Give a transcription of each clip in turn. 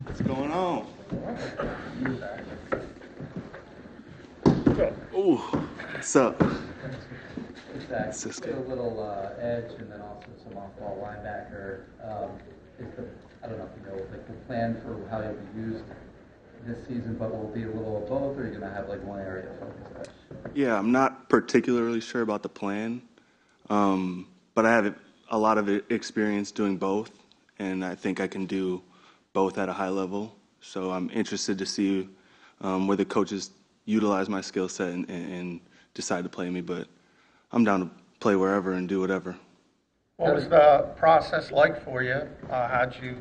What's going on? Ooh, what's up? Zach, you a little edge and then also some off-ball linebacker. I don't know if you know, like the plan for how you'll be used this season, but will it be a little of both, or are you going to have like one area of focus? Yeah, I'm not particularly sure about the plan, but I have a lot of experience doing both, and I think I can do both at a high level. So I'm interested to see where the coaches utilize my skill set and decide to play me, but I'm down to play wherever and do whatever. What was the process like for you? How'd you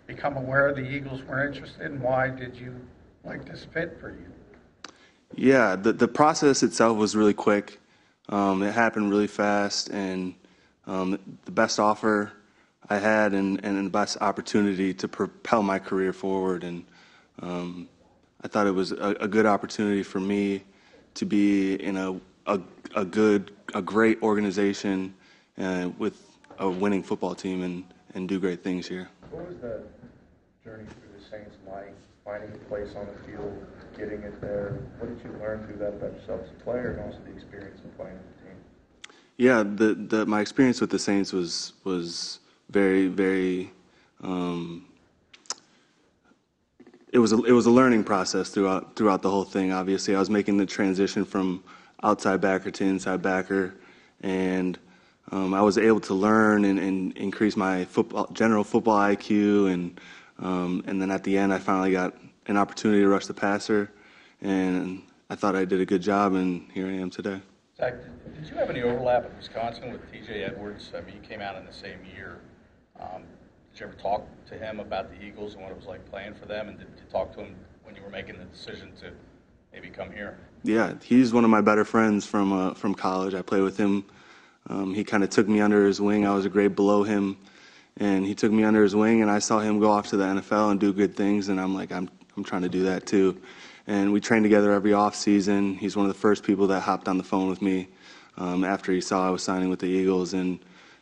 become aware the Eagles were interested, and why did you like this fit for you? Yeah, the process itself was really quick. It happened really fast, and the best offer I had and the best opportunity to propel my career forward. And I thought it was a good opportunity for me to be in a great organization with a winning football team and do great things here. What was the journey through the Saints like, finding a place on the field, getting it there? What did you learn through that about yourself as a player and also the experience of playing with the team? Yeah, my experience with the Saints was very, very. It was a learning process throughout the whole thing. Obviously, I was making the transition from outside backer to inside backer, and I was able to learn and increase my general football IQ, and then at the end, I finally got an opportunity to rush the passer, and I thought I did a good job, and here I am today. Zach, did you have any overlap at Wisconsin with TJ Edwards? I mean, you came out in the same year. Did you ever talk to him about the Eagles and what it was like playing for them? And did you talk to him when you were making the decision to maybe come here? Yeah, he's one of my better friends from college. I played with him. He kind of took me under his wing. I was a grade below him, and he took me under his wing, and I saw him go off to the NFL and do good things, and I'm like, I'm trying to do that too. And we trained together every off season. He's one of the first people that hopped on the phone with me after he saw I was signing with the Eagles, and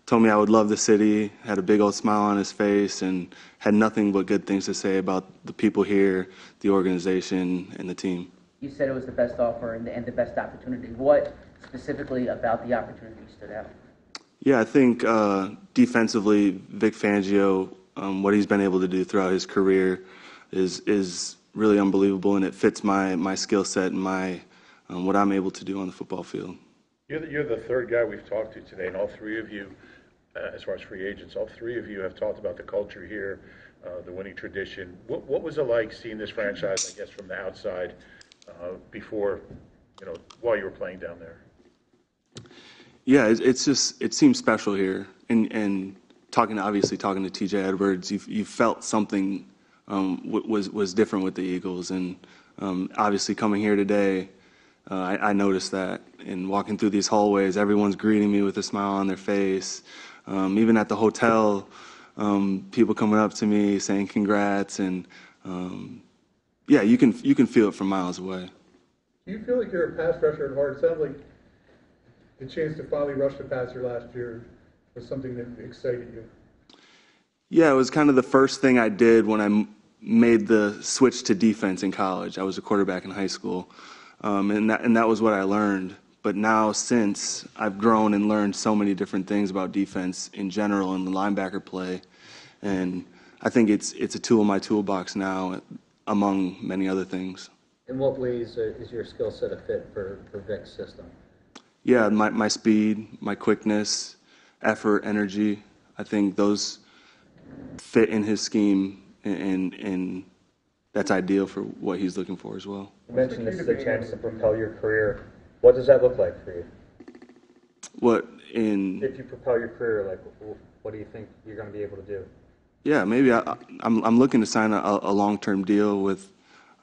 told me I would love the city, had a big old smile on his face, and had nothing but good things to say about the people here, the organization, and the team. You said it was the best offer and the best opportunity. What specifically about the opportunity stood out? Yeah, I think defensively, Vic Fangio, what he's been able to do throughout his career is really unbelievable, and it fits my skill set and my what I'm able to do on the football field. You're the third guy we've talked to today, and all three of you, as far as free agents, all three of you have talked about the culture here, the winning tradition. What was it like seeing this franchise, I guess, from the outside before, while you were playing down there? Yeah, it's just, it seems special here. And obviously talking to TJ Edwards, you felt something was different with the Eagles. And obviously coming here today, I noticed that. And walking through these hallways, everyone's greeting me with a smile on their face. Even at the hotel, people coming up to me saying congrats. And yeah, you can feel it from miles away. Do you feel like you're a pass rusher at heart? It sounds like the chance to finally rush the passer last year was something that excited you. Yeah, it was kind of the first thing I did when I made the switch to defense in college. I was a quarterback in high school, and that was what I learned. But now, since I've grown and learned so many different things about defense in general and the linebacker play, and I think it's a tool in my toolbox now, among many other things. In what ways is your skill set a fit for Vic's system? Yeah, my speed, my quickness, effort, energy, I think those fit in his scheme, and that's ideal for what he's looking for as well. You mentioned this is a chance to propel your career. What does that look like for you? If you propel your career, like, what do you think you're going to be able to do? Yeah, maybe I'm looking to sign a long-term deal with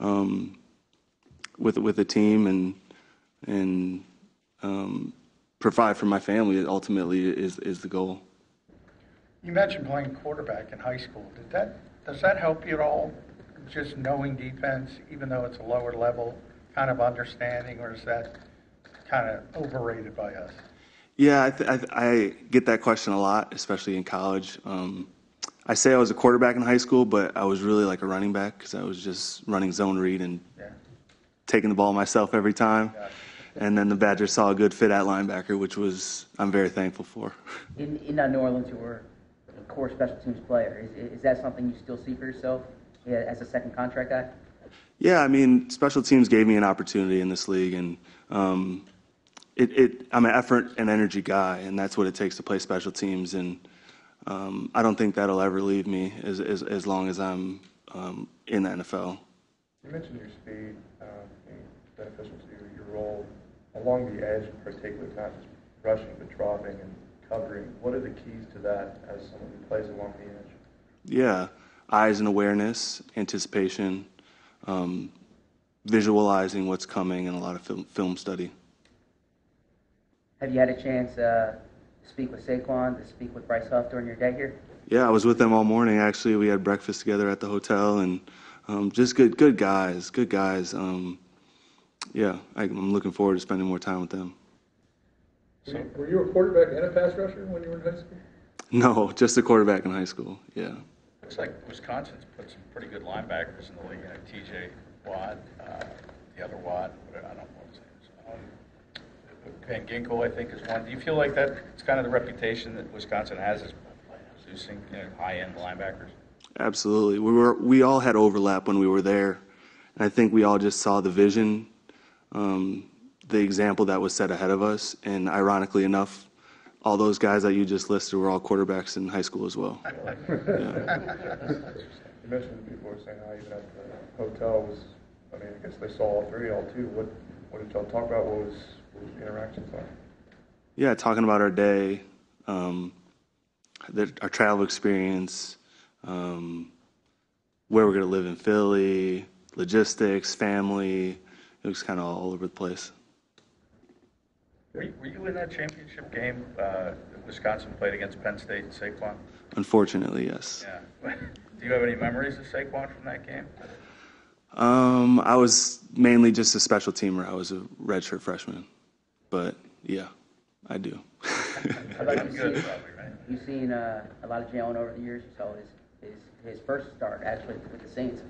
a team and provide for my family. Ultimately, is the goal. You mentioned playing quarterback in high school. Does that help you at all? Just knowing defense, even though it's a lower level, kind of understanding, or is that kind of overrated by us? Yeah, I get that question a lot, especially in college. I say I was a quarterback in high school, but I was really like a running back because I was just running zone read and taking the ball myself every time. And then the Badgers saw a good fit at linebacker, which I'm very thankful for. In New Orleans, you were a core special teams player. Is that something you still see for yourself as a second contract guy? Yeah, I mean, special teams gave me an opportunity in this league, and I'm an effort and energy guy, and that's what it takes to play special teams. And I don't think that'll ever leave me as long as I'm in the NFL. You mentioned your speed being beneficial to your role along the edge, in particular, not just rushing but dropping and covering. What are the keys to that as someone who plays along the edge? Yeah, eyes and awareness, anticipation, visualizing what's coming, and a lot of film study. Have you had a chance to speak with Saquon, to speak with Bryce Huff during your day here? Yeah, I was with them all morning, actually. We had breakfast together at the hotel, and just good guys, good guys. Yeah, I'm looking forward to spending more time with them. Were you a quarterback and a pass rusher when you were in high school? No, just a quarterback in high school, yeah. Looks like Wisconsin's put some pretty good linebackers in the league. TJ Watt, the other Watt, I don't know what his name is. Penn Ginkle, I think, is one. Do you feel like that's kind of the reputation that Wisconsin has as producing high-end linebackers? Absolutely. We all had overlap when we were there, and I think we all just saw the vision, the example that was set ahead of us, and ironically enough, all those guys that you just listed were all quarterbacks in high school as well. Yeah. You mentioned it before, saying how even at the hotel I guess they saw all two. What did y'all talk about? What was the interactions like? Yeah, talking about our day, our travel experience, where we're going to live in Philly, logistics, family. It was kind of all over the place. Were you in that championship game that Wisconsin played against Penn State and Saquon? Unfortunately, yes. Yeah. Do you have any memories of Saquon from that game? I was mainly just a special teamer. I was a redshirt freshman. But, yeah, I do. You've seen a lot of Jaylon over the years. You saw his first start, actually, with the Saints.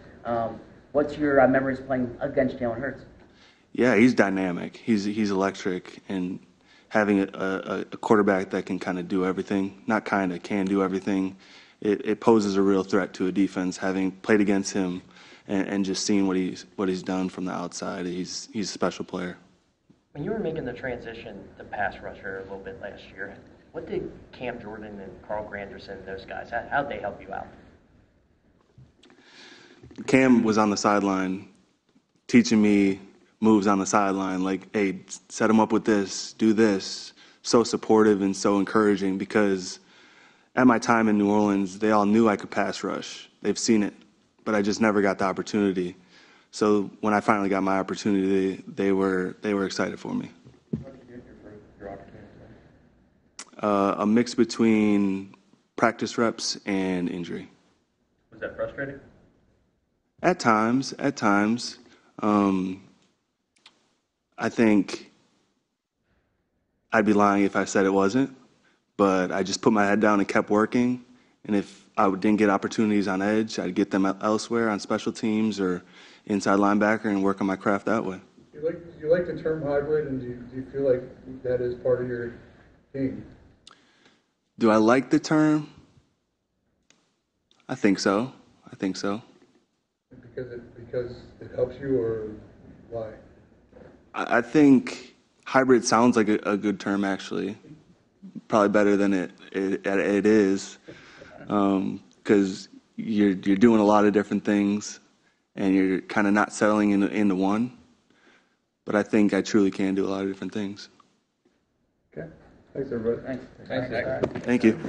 What's your memories playing against Jalen Herz? Yeah, he's dynamic. He's electric, and having a quarterback that can kind of do everything, not kind of, can do everything, it poses a real threat to a defense. Having played against him and just seeing what he's done from the outside, he's a special player. When you were making the transition to pass rusher a little bit last year, what did Cam Jordan and Carl Granderson, those guys, how'd they help you out? Cam was on the sideline teaching me moves on the sideline, like, hey, set him up with this, do this. So supportive and so encouraging, because at my time in New Orleans, they all knew I could pass rush. They've seen it, but I just never got the opportunity. So when I finally got my opportunity, they were excited for me. How did you get your opportunity? A mix between practice reps and injury. Was that frustrating? At times. I think I'd be lying if I said it wasn't, but I just put my head down and kept working. And if I didn't get opportunities on edge, I'd get them elsewhere on special teams or inside linebacker and work on my craft that way. You like the term hybrid, and do you feel like that is part of your game? Do I like the term? I think so. Because it helps you, or why? I think hybrid sounds like a good term, actually. Probably better than it is, because you're doing a lot of different things, and you're kind of not settling into one. But I think I truly can do a lot of different things. Okay. Thanks, everybody. Thanks. Thank you.